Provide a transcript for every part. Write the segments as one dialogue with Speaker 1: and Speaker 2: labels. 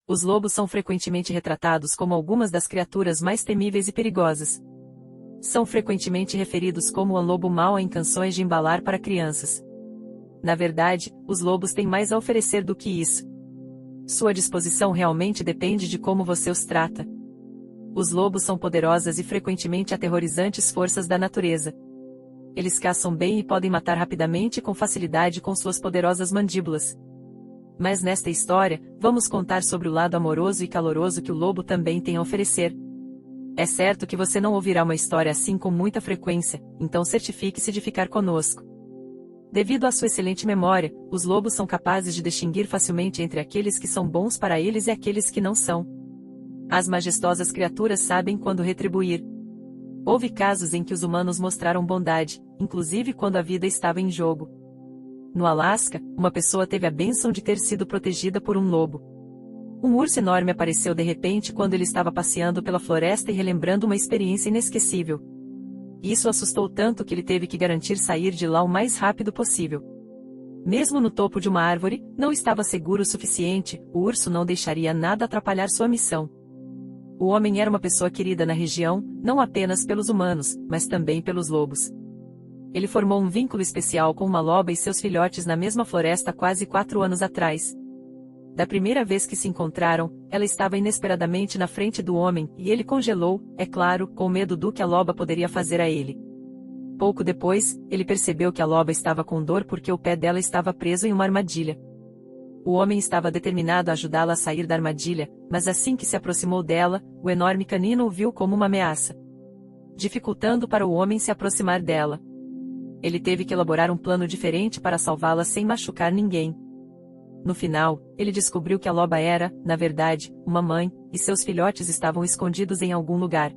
Speaker 1: Os lobos são frequentemente retratados como algumas das criaturas mais temíveis e perigosas. São frequentemente referidos como o lobo mau em canções de embalar para crianças. Na verdade, os lobos têm mais a oferecer do que isso. Sua disposição realmente depende de como você os trata. Os lobos são poderosas e frequentemente aterrorizantes forças da natureza. Eles caçam bem e podem matar rapidamente e com facilidade com suas poderosas mandíbulas. Mas nesta história, vamos contar sobre o lado amoroso e caloroso que o lobo também tem a oferecer. É certo que você não ouvirá uma história assim com muita frequência, então certifique-se de ficar conosco. Devido à sua excelente memória, os lobos são capazes de distinguir facilmente entre aqueles que são bons para eles e aqueles que não são. As majestosas criaturas sabem quando retribuir. Houve casos em que os humanos mostraram bondade, inclusive quando a vida estava em jogo. No Alasca, uma pessoa teve a bênção de ter sido protegida por um lobo. Um urso enorme apareceu de repente quando ele estava passeando pela floresta e relembrando uma experiência inesquecível. Isso assustou tanto que ele teve que garantir sair de lá o mais rápido possível. Mesmo no topo de uma árvore, não estava seguro o suficiente, o urso não deixaria nada atrapalhar sua missão. O homem era uma pessoa querida na região, não apenas pelos humanos, mas também pelos lobos. Ele formou um vínculo especial com uma loba e seus filhotes na mesma floresta quase 4 anos atrás. Da primeira vez que se encontraram, ela estava inesperadamente na frente do homem, e ele congelou, é claro, com medo do que a loba poderia fazer a ele. Pouco depois, ele percebeu que a loba estava com dor porque o pé dela estava preso em uma armadilha. O homem estava determinado a ajudá-la a sair da armadilha, mas assim que se aproximou dela, o enorme canino o viu como uma ameaça, dificultando para o homem se aproximar dela. Ele teve que elaborar um plano diferente para salvá-la sem machucar ninguém. No final, ele descobriu que a loba era, na verdade, uma mãe, e seus filhotes estavam escondidos em algum lugar.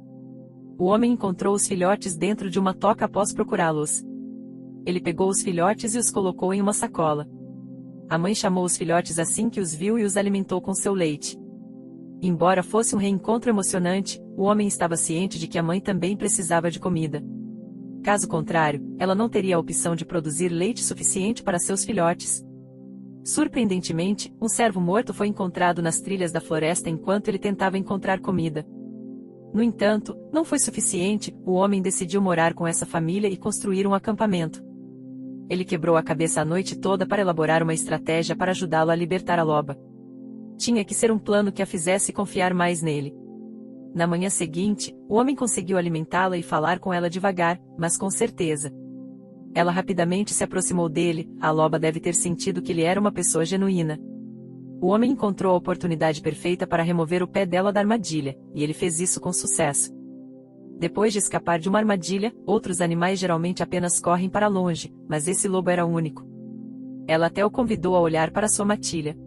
Speaker 1: O homem encontrou os filhotes dentro de uma toca após procurá-los. Ele pegou os filhotes e os colocou em uma sacola. A mãe chamou os filhotes assim que os viu e os alimentou com seu leite. Embora fosse um reencontro emocionante, o homem estava ciente de que a mãe também precisava de comida. Caso contrário, ela não teria a opção de produzir leite suficiente para seus filhotes. Surpreendentemente, um cervo morto foi encontrado nas trilhas da floresta enquanto ele tentava encontrar comida. No entanto, não foi suficiente, o homem decidiu morar com essa família e construir um acampamento. Ele quebrou a cabeça a noite toda para elaborar uma estratégia para ajudá-lo a libertar a loba. Tinha que ser um plano que a fizesse confiar mais nele. Na manhã seguinte, o homem conseguiu alimentá-la e falar com ela devagar, mas com certeza. Ela rapidamente se aproximou dele, a loba deve ter sentido que ele era uma pessoa genuína. O homem encontrou a oportunidade perfeita para remover o pé dela da armadilha, e ele fez isso com sucesso. Depois de escapar de uma armadilha, outros animais geralmente apenas correm para longe, mas esse lobo era único. Ela até o convidou a olhar para sua matilha.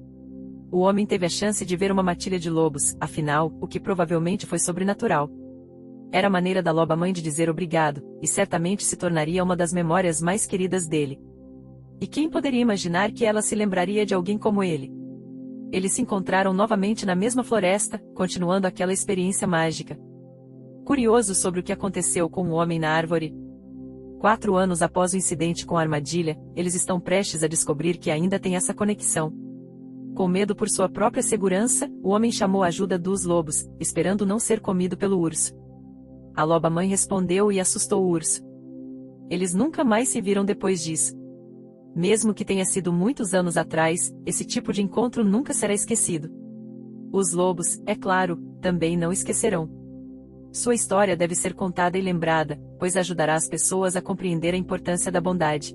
Speaker 1: O homem teve a chance de ver uma matilha de lobos, afinal, o que provavelmente foi sobrenatural. Era a maneira da loba-mãe de dizer obrigado, e certamente se tornaria uma das memórias mais queridas dele. E quem poderia imaginar que ela se lembraria de alguém como ele? Eles se encontraram novamente na mesma floresta, continuando aquela experiência mágica. Curioso sobre o que aconteceu com o homem na árvore? 4 anos após o incidente com a armadilha, eles estão prestes a descobrir que ainda tem essa conexão. Com medo por sua própria segurança, o homem chamou a ajuda dos lobos, esperando não ser comido pelo urso. A loba-mãe respondeu e assustou o urso. Eles nunca mais se viram depois disso. Mesmo que tenha sido muitos anos atrás, esse tipo de encontro nunca será esquecido. Os lobos, é claro, também não esquecerão. Sua história deve ser contada e lembrada, pois ajudará as pessoas a compreender a importância da bondade.